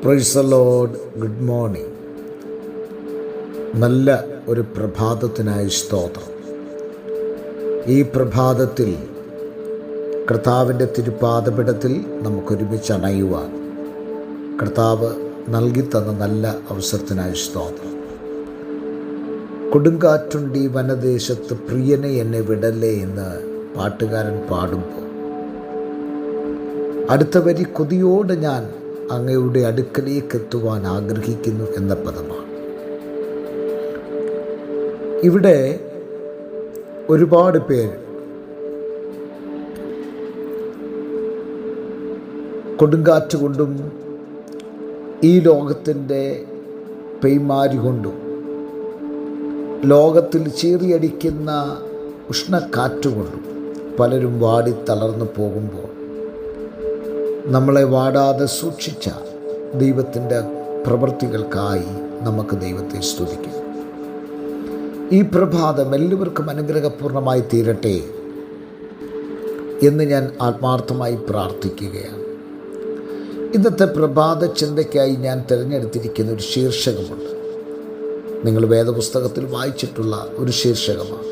Praise the Lord. Good morning. നല്ല ഒരു പ്രഭാതത്തിനായി സ്തോത്രം. ഈ പ്രഭാതത്തിൽ കർത്താവിൻ്റെ തിരുപാദപീഠത്തിൽ നമുക്കൊരുമിച്ച് അണയുവാൻ കർത്താവ് നൽകിത്തന്ന നല്ല അവസരത്തിനായി സ്തോത്രം. കൊടുങ്കാറ്റുണ്ടി വനദേശത്ത് പ്രിയനെ എന്നെ വിടല്ലേ എന്ന് പാട്ടുകാരൻ പാടുമ്പോൾ അടുത്ത വരി കൊതിയോടെ ഞാൻ അങ്ങയുടെ അടുക്കലേക്ക് എത്തുവാൻ ആഗ്രഹിക്കുന്നു എന്ന പദമാണ്. ഇവിടെ ഒരുപാട് പേർ കൊടുങ്കാറ്റ് കൊണ്ടും ഈ ലോകത്തിൻ്റെ പെയ്മാരി കൊണ്ടും ലോകത്തിൽ ചീറിയടിക്കുന്ന ഉഷ്ണക്കാറ്റുകൊണ്ടും പലരും വാടി തളർന്നു പോകുമ്പോൾ നമ്മളെ വാടാതെ സൂക്ഷിച്ച ദൈവത്തിൻ്റെ പ്രവൃത്തികൾക്കായി നമുക്ക് ദൈവത്തെ സ്തുതിക്കാം. ഈ പ്രഭാതം എല്ലാവർക്കും അനുഗ്രഹപൂർണമായി തീരട്ടെ എന്ന് ഞാൻ ആത്മാർത്ഥമായി പ്രാർത്ഥിക്കുകയാണ്. ഇന്നത്തെ പ്രഭാത ചിന്തയ്ക്കായി ഞാൻ തിരഞ്ഞെടുത്തിരിക്കുന്ന ഒരു ശീർഷകമുണ്ട്. നിങ്ങൾ വേദപുസ്തകത്തിൽ വായിച്ചിട്ടുള്ള ഒരു ശീർഷകമാണ്.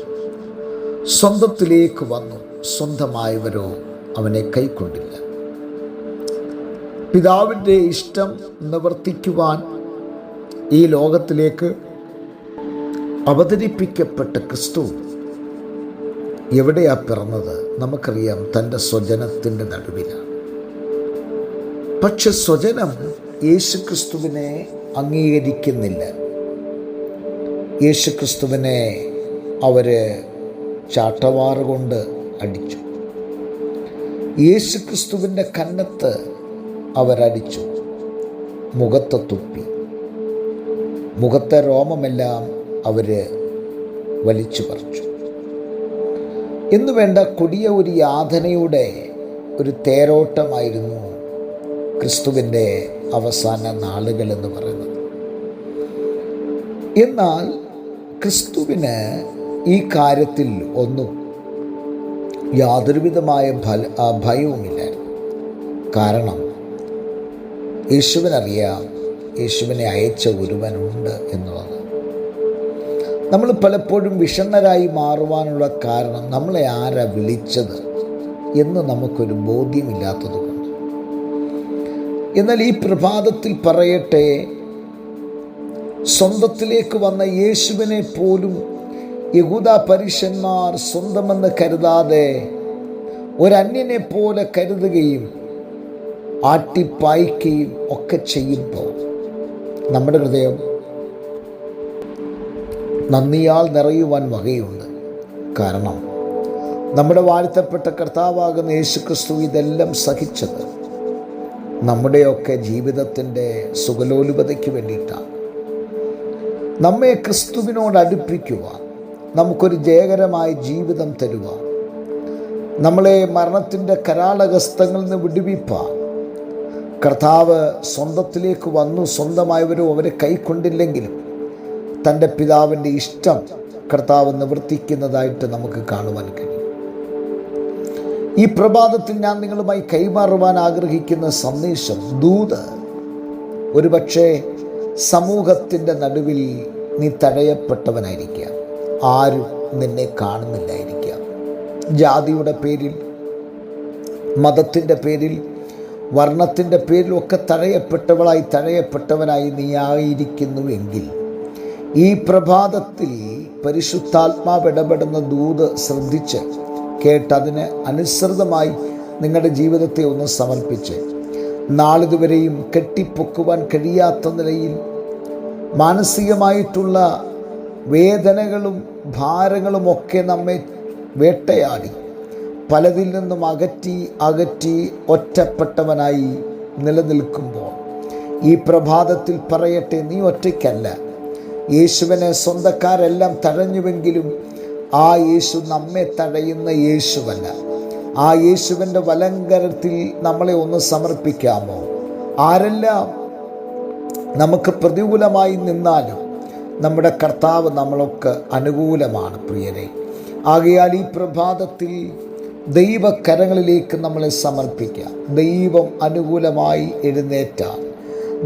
സ്വന്തത്തിലേക്ക് വന്നു, സ്വന്തമായവരോ അവനെ കൈക്കൊണ്ടില്ല. പിതാവിൻ്റെ ഇഷ്ടം നിവർത്തിക്കുവാൻ ഈ ലോകത്തിലേക്ക് അവതരിപ്പിക്കപ്പെട്ട ക്രിസ്തു എവിടെയാ പിറന്നത്? നമുക്കറിയാം, തൻ്റെ സ്വജനത്തിൻ്റെ നടുവിലാണ്. പക്ഷെ സ്വജനം യേശുക്രിസ്തുവിനെ അംഗീകരിക്കുന്നില്ല. യേശുക്രിസ്തുവിനെ അവർ ചാട്ടവാറ് കൊണ്ട് അടിച്ചു. യേശുക്രിസ്തുവിൻ്റെ കന്നത്ത് അവരടിച്ചു, മുഖത്ത് തുപ്പി, മുഖത്തെ രോമമെല്ലാം അവർ വലിച്ചു പറിച്ചു. എന്നു വേണ്ട കൊടിയ ഒരു യാതനയുടെ ഒരു തേരോട്ടമായിരുന്നു ക്രിസ്തുവിൻ്റെ അവസാന നാളുകൾ എന്ന് പറയുന്നത്. എന്നാൽ ക്രിസ്തുവിന് ഈ കാര്യത്തിൽ ഒന്നും യാതൊരുവിധമായ ഭയവുമില്ലായിരുന്നു. കാരണം യേശുവിനറിയാം യേശുവിനെ അയച്ച ഒരുവനുണ്ട് എന്നുള്ളത്. നമ്മൾ പലപ്പോഴും വിഷണ്ണരായി മാറുവാനുള്ള കാരണം നമ്മളെ ആരാ വിളിച്ചത് എന്ന് നമുക്കൊരു ബോധ്യമില്ലാത്തതുകൊണ്ട്. എന്നാൽ ഈ പ്രഭാതത്തിൽ പറയട്ടെ, സ്വന്തത്തിലേക്ക് വന്ന യേശുവിനെ പോലും യഹൂദ പരീശന്മാർ സ്വന്തമെന്ന് കരുതാതെ ഒരന്യനെ പോലെ കരുതുകയും ആട്ടിപ്പായിക്കുകയും ഒക്കെ ചെയ്യുമ്പോൾ നമ്മുടെ ഹൃദയം നന്ദിയാൽ നിറയുവാൻ വകയുണ്ട്. കാരണം നമ്മുടെ വാഴ്ത്തപ്പെട്ട കർത്താവാകുന്ന യേശുക്രിസ്തു ഇതെല്ലാം സഹിച്ചത് നമ്മുടെയൊക്കെ ജീവിതത്തിൻ്റെ സുഖലോലുപതയ്ക്ക് വേണ്ടിയിട്ടാണ്. നമ്മെ ക്രിസ്തുവിനോട് അടുപ്പിക്കുവാൻ, നമുക്കൊരു ജയകരമായ ജീവിതം തരുവാൻ, നമ്മളെ മരണത്തിൻ്റെ കരാളഹസ്തങ്ങളിൽ നിന്ന് വിടുവിപ്പാൻ കർത്താവ് സ്വന്തത്തിലേക്ക് വന്നു. സ്വന്തമായവരോ അവരെ കൈക്കൊണ്ടില്ലെങ്കിലും തൻ്റെ പിതാവിൻ്റെ ഇഷ്ടം കർത്താവ് നിവർത്തിക്കുന്നതായിട്ട് നമുക്ക് കാണുവാൻ കഴിയും. ഈ പ്രഭാതത്തിൽ ഞാൻ നിങ്ങളുമായി കൈമാറുവാൻ ആഗ്രഹിക്കുന്ന സന്ദേശം, ദൂത്. ഒരുപക്ഷെ സമൂഹത്തിൻ്റെ നടുവിൽ നീ തഴയപ്പെട്ടവനായിരിക്കാം. ആരും നിന്നെ കാണുന്നില്ലായിരിക്കാം. ജാതിയുടെ പേരിൽ, മതത്തിൻ്റെ പേരിൽ, വർണ്ണത്തിൻ്റെ പേരിലൊക്കെ തഴയപ്പെട്ടവനായി നീ ആയിരിക്കുന്നുവെങ്കിൽ ഈ പ്രഭാതത്തിൽ പരിശുദ്ധാത്മാവ് ഇടപെടുന്ന ദൂത് ശ്രദ്ധിച്ച് കേട്ടതിന് അനുസൃതമായി നിങ്ങളുടെ ജീവിതത്തെ ഒന്ന് സമർപ്പിച്ച്, നാളിതുവരെയും കെട്ടിപ്പൊക്കുവാൻ കഴിയാത്ത നിലയിൽ മാനസികമായിട്ടുള്ള വേദനകളും ഭാരങ്ങളുമൊക്കെ നമ്മെ വേട്ടയാടി പലതിൽ നിന്നും അകറ്റി ഒറ്റപ്പെട്ടവനായി നിലനിൽക്കുമ്പോൾ ഈ പ്രഭാതത്തിൽ പറയട്ടെ, നീ ഒറ്റയ്ക്കല്ല. യേശുവിനെ സ്വന്തക്കാരെല്ലാം തഴഞ്ഞുവെങ്കിലും ആ യേശു നമ്മെ തഴയുന്ന യേശുവല്ല. ആ യേശുവിൻ്റെ വലങ്കരത്തിൽ നമ്മളെ ഒന്ന് സമർപ്പിക്കാമോ? ആരെല്ലാം നമുക്ക് പ്രതികൂലമായി നിന്നാലും നമ്മുടെ കർത്താവ് നമ്മളൊക്കെ അനുകൂലമാണ് പ്രിയരെ. ആകയാൽ ഈ പ്രഭാതത്തിൽ ദൈവകരങ്ങളിലേക്ക് നമ്മളെ സമർപ്പിക്കാം. ദൈവം അനുകൂലമായി എഴുന്നേറ്റാൽ,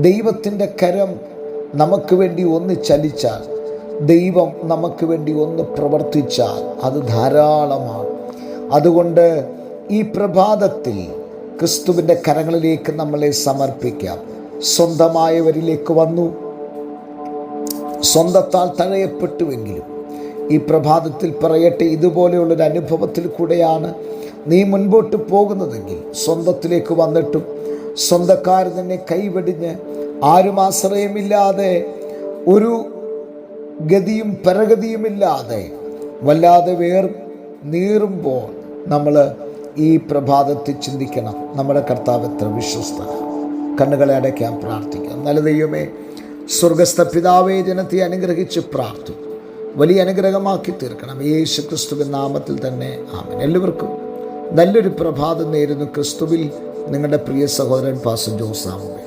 ദൈവത്തിൻ്റെ കരം നമുക്ക് വേണ്ടി ഒന്ന് ചലിച്ചാൽ, ദൈവം നമുക്ക് വേണ്ടി ഒന്ന് പ്രവർത്തിച്ചാൽ അത് ധാരാളമാണ്. അതുകൊണ്ട് ഈ പ്രഭാതത്തിൽ ക്രിസ്തുവിൻ്റെ കരങ്ങളിലേക്ക് നമ്മളെ സമർപ്പിക്കാം. സ്വന്തമായവരിലേക്ക് വന്നു, സ്വന്തത്താൽ തഴയപ്പെട്ടുവെങ്കിലും ഈ പ്രഭാതത്തിൽ പറയട്ടെ, ഇതുപോലെയുള്ളൊരു അനുഭവത്തിൽ കൂടെയാണ് നീ മുൻപോട്ട് പോകുന്നതെങ്കിൽ, സ്വന്തത്തിലേക്ക് വന്നിട്ടും സ്വന്തക്കാർ നിന്നെ കൈവെടിഞ്ഞ് ആരും ആശ്രയമില്ലാതെ, ഒരു ഗതിയും പരഗതിയുമില്ലാതെ വല്ലാതെ നീറുമ്പോൾ നമ്മൾ ഈ പ്രഭാതത്തിൽ ചിന്തിക്കണം, നമ്മുടെ കർത്താവ് എത്ര വിശ്വസ്തനാണ്. കണ്ണുകളെ അടയ്ക്കാൻ പ്രാർത്ഥിക്കാം. നല്ല ദൈവമേ, സ്വർഗസ്ഥ പിതാവേ, ജനത്തെ അനുഗ്രഹിച്ച് പ്രാർത്ഥിക്കും, വലിയ അനുഗ്രഹമാക്കി തീർക്കണം. യേശു ക്രിസ്തുവിൻ നാമത്തിൽ തന്നെ ആമേൻ. എല്ലാവർക്കും നല്ലൊരു പ്രഭാതം നേരുന്നു. ക്രിസ്തുവിൽ നിങ്ങളുടെ പ്രിയ സഹോദരൻ പാസ്റ്റർ ജോസ് ആമുവേ.